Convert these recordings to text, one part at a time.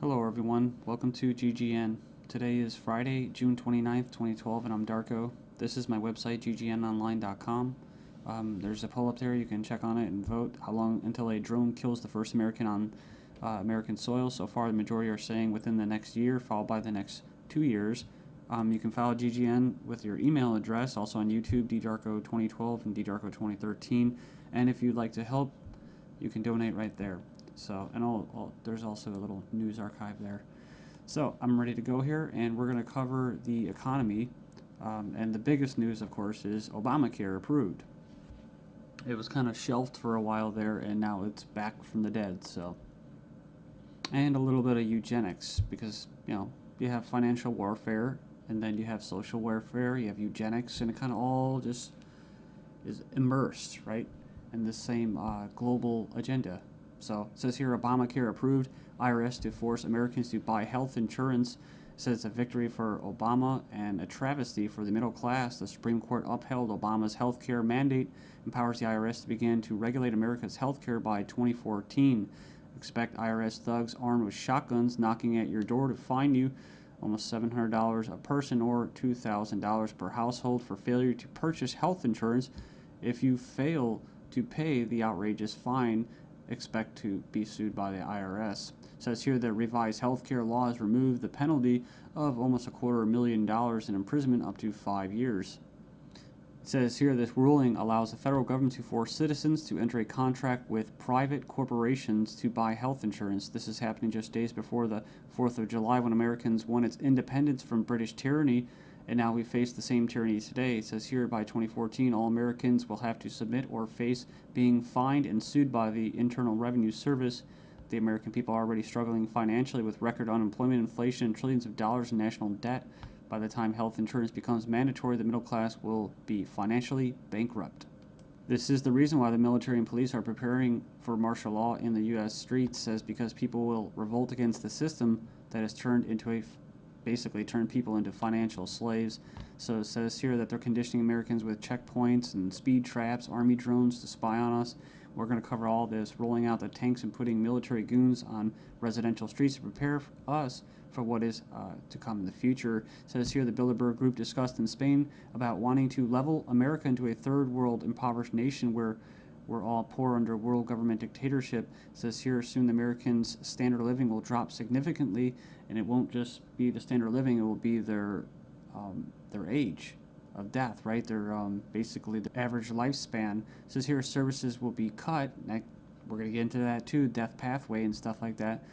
Hello everyone, welcome to GGN. Today is Friday, June 29th, 2012, and I'm Darko. This is my website, ggnonline.com. There's a poll up there, you can check on it and vote how long until a drone kills the first American on American soil. So far, the majority are saying within the next year, followed by the next 2 years. You can follow GGN with your email address, also on YouTube, ddarko2012 and ddarko2013. And if you'd like to help, you can donate right there. So, and there's also a little news archive there. So, I'm ready to go here, and we're going to cover the economy. And the biggest news, of course, is Obamacare approved. It was kind of shelved for a while there, and now it's back from the dead. So, and a little bit of eugenics, because you have financial warfare, and then you have social warfare, you have eugenics, and it kind of all just is immersed, right, in the same global agenda. So it says here, Obamacare approved, IRS to force Americans to buy health insurance. It says it's a victory for Obama and a travesty for the middle class. The Supreme Court upheld Obama's health care mandate, empowers the IRS to begin to regulate America's health care by 2014. Expect IRS thugs armed with shotguns knocking at your door to fine you almost $700 a person or $2,000 per household for failure to purchase health insurance. If you fail to pay the outrageous fine, expect to be sued by the IRS. It says here that revised healthcare laws remove the penalty of almost $250,000 in imprisonment up to 5 years. It says here this ruling allows the federal government to force citizens to enter a contract with private corporations to buy health insurance. This is happening just days before the 4th of July, when Americans won its independence from British tyranny, and now we face the same tyranny today. It says here by 2014, all Americans will have to submit or face being fined and sued by the Internal Revenue Service. The American people are already struggling financially with record unemployment, inflation, and trillions of dollars in national debt. By the time health insurance becomes mandatory, the middle class will be financially bankrupt. This is the reason why the military and police are preparing for martial law in the U.S. streets, says because people will revolt against the system that has basically turned people into financial slaves. So it says here that they're conditioning Americans with checkpoints and speed traps, army drones to spy on us. We're going to cover all this, rolling out the tanks and putting military goons on residential streets to prepare us for what is to come in the future. It says here the Bilderberg Group discussed in Spain about wanting to level America into a third world impoverished nation where we're all poor under world government dictatorship. It says here soon the Americans' standard of living will drop significantly, and it won't just be the standard of living, it will be their age of death, right? Their basically the average lifespan. It says here services will be cut. We're going to get into that too, death pathway and stuff like that.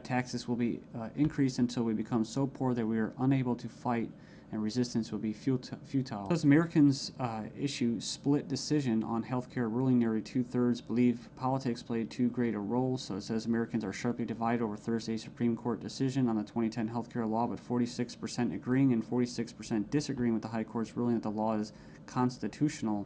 Taxes will be increased until we become so poor that we are unable to fight, and resistance will be futile. As Americans issue split decision on healthcare ruling, nearly 2/3 believe politics played too great a role. So it says Americans are sharply divided over Thursday's Supreme Court decision on the 2010 healthcare law, with 46% agreeing and 46% disagreeing with the High Court's ruling that the law is constitutional.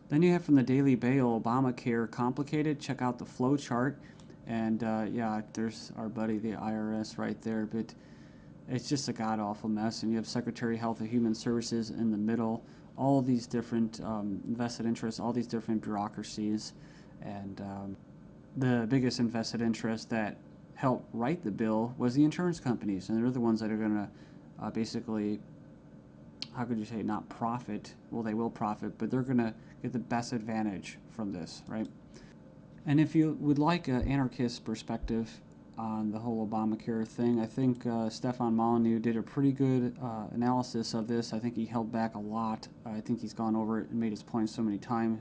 Then you have from the Daily Bail, Obamacare complicated. Check out the flow chart. And yeah, there's our buddy, the IRS, right there. But it's just a god-awful mess. And you have Secretary of Health and Human Services in the middle. All these different vested interests, all these different bureaucracies. And the biggest invested interest that helped write the bill was the insurance companies. And they're the ones that are going to basically, how could you say, not profit. Well, they will profit, but they're going to get the best advantage from this, right? And if you would like an anarchist perspective on the whole Obamacare thing, I think Stefan Molyneux did a pretty good analysis of this. I think he held back a lot. I think he's gone over it and made his point so many times,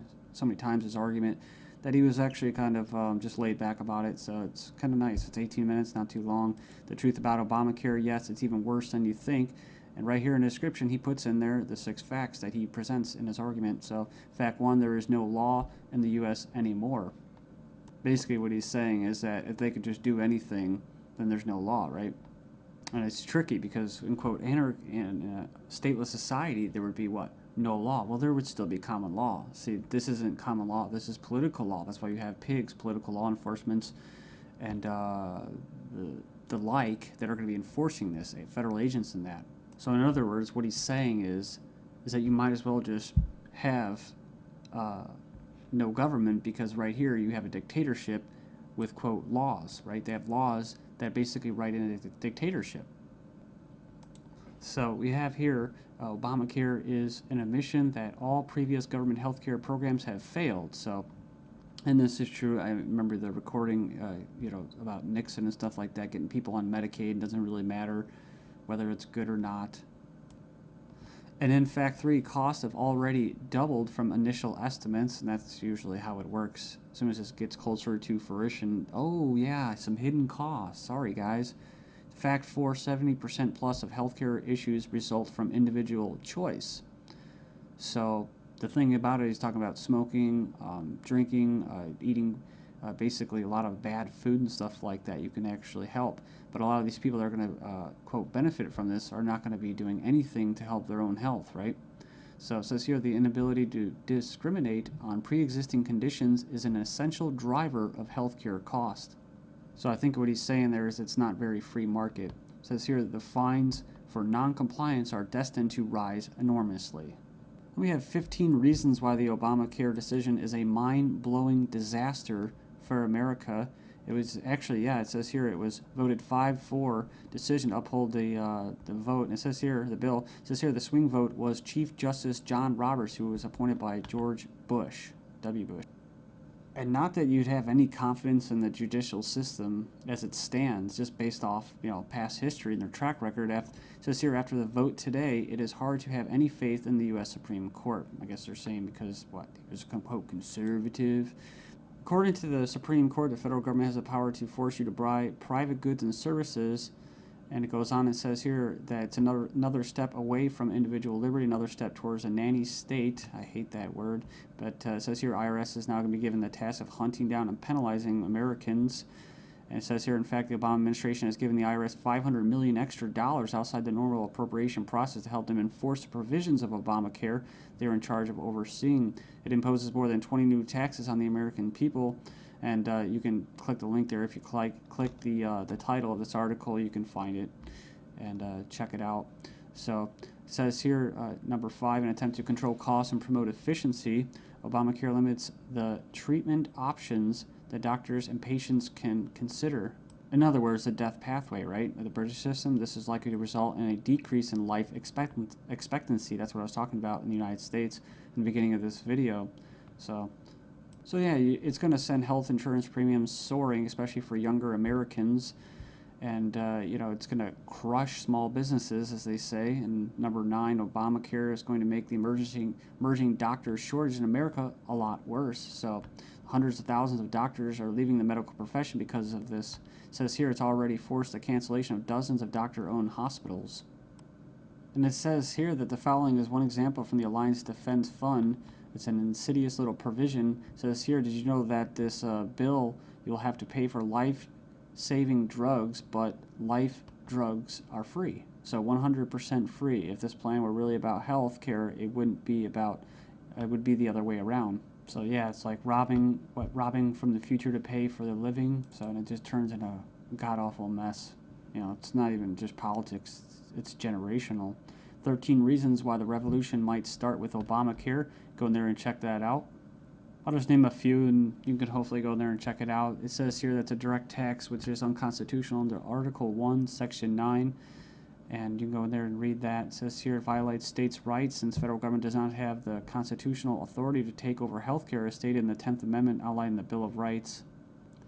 his argument, that he was actually kind of just laid back about it. So it's kind of nice. It's 18 minutes, not too long. The truth about Obamacare, yes, it's even worse than you think. And right here in the description, he puts in there the 6 facts that he presents in his argument. So fact 1, there is no law in the U.S. anymore. Basically what he's saying is that if they could just do anything, then there's no law, right? And it's tricky because, in quote, in a stateless society, there would be what? No law. Well, there would still be common law. See, this isn't common law. This is political law. That's why you have pigs, political law enforcement, and the like that are going to be enforcing this, federal agents and that. So in other words, what he's saying is that you might as well just have no government, because right here you have a dictatorship with, quote, laws, right? They have laws that basically write in a dictatorship. So we have here Obamacare is an admission that all previous government health care programs have failed. So, and this is true. I remember the recording, about Nixon and stuff like that, getting people on Medicaid. It doesn't really matter whether it's good or not. And in fact, costs have already doubled from initial estimates, and that's usually how it works. As soon as this gets closer to fruition, oh yeah, some hidden costs. Sorry, guys. Fact 4, 70% plus of healthcare issues result from individual choice. So the thing about it, he's talking about smoking, drinking, eating basically a lot of bad food and stuff like that. You can actually help. But a lot of these people that are going to, quote, benefit from this are not going to be doing anything to help their own health, right? So it says here the inability to discriminate on pre-existing conditions is an essential driver of healthcare cost. So I think what he's saying there is it's not very free market. It says here that the fines for non-compliance are destined to rise enormously. We have 15 reasons why the Obamacare decision is a mind-blowing disaster for America. It was actually, it says here it was voted 5-4 decision to uphold the vote. And it says here, the bill, it says here the swing vote was Chief Justice John Roberts, who was appointed by George Bush, W. Bush. And not that you'd have any confidence in the judicial system as it stands, just based off, past history and their track record. It says here, after the vote today, it is hard to have any faith in the U.S. Supreme Court. I guess they're saying because, it was, quote, conservative. According to the Supreme Court, the federal government has the power to force you to buy private goods and services. And it goes on and says here that it's another step away from individual liberty, another step towards a nanny state. I hate that word. But it says here IRS is now going to be given the task of hunting down and penalizing Americans. And it says here, in fact, the Obama administration has given the IRS $500 million extra outside the normal appropriation process to help them enforce the provisions of Obamacare they're in charge of overseeing. It imposes more than 20 new taxes on the American people. And you can click the link there. If you click the title of this article, you can find it and check it out. So it says here, number 5, an attempt to control costs and promote efficiency. Obamacare limits the treatment options that doctors and patients can consider. In other words, the death pathway, right? The British system, this is likely to result in a decrease in life expectancy. That's what I was talking about in the United States in the beginning of this video. So yeah, it's going to send health insurance premiums soaring, especially for younger Americans. And, it's going to crush small businesses, as they say. And number 9, Obamacare is going to make the emerging doctor shortage in America a lot worse. So hundreds of thousands of doctors are leaving the medical profession because of this. It says here it's already forced the cancellation of dozens of doctor-owned hospitals. And it says here that the following is one example from the Alliance Defense Fund. It's an insidious little provision. It says here, did you know that this bill, you'll have to pay for life-saving drugs, but life drugs are free. So 100% free. If this plan were really about health care, it would be the other way around. So yeah, it's like robbing from the future to pay for the living. So and it just turns into a god-awful mess. It's not even just politics. It's generational. 13 reasons why the revolution might start with Obamacare. Go in there and check that out. I'll just name a few, and you can hopefully go in there and check it out. It says here that's a direct tax, which is unconstitutional under Article 1, Section 9. And you can go in there and read that. It says here it violates states' rights since federal government does not have the constitutional authority to take over health care as stated in the 10th Amendment outlined in the Bill of Rights.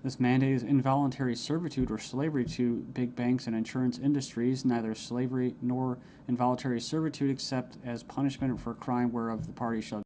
This mandate is involuntary servitude or slavery to big banks and insurance industries, neither slavery nor involuntary servitude except as punishment for a crime whereof the party shall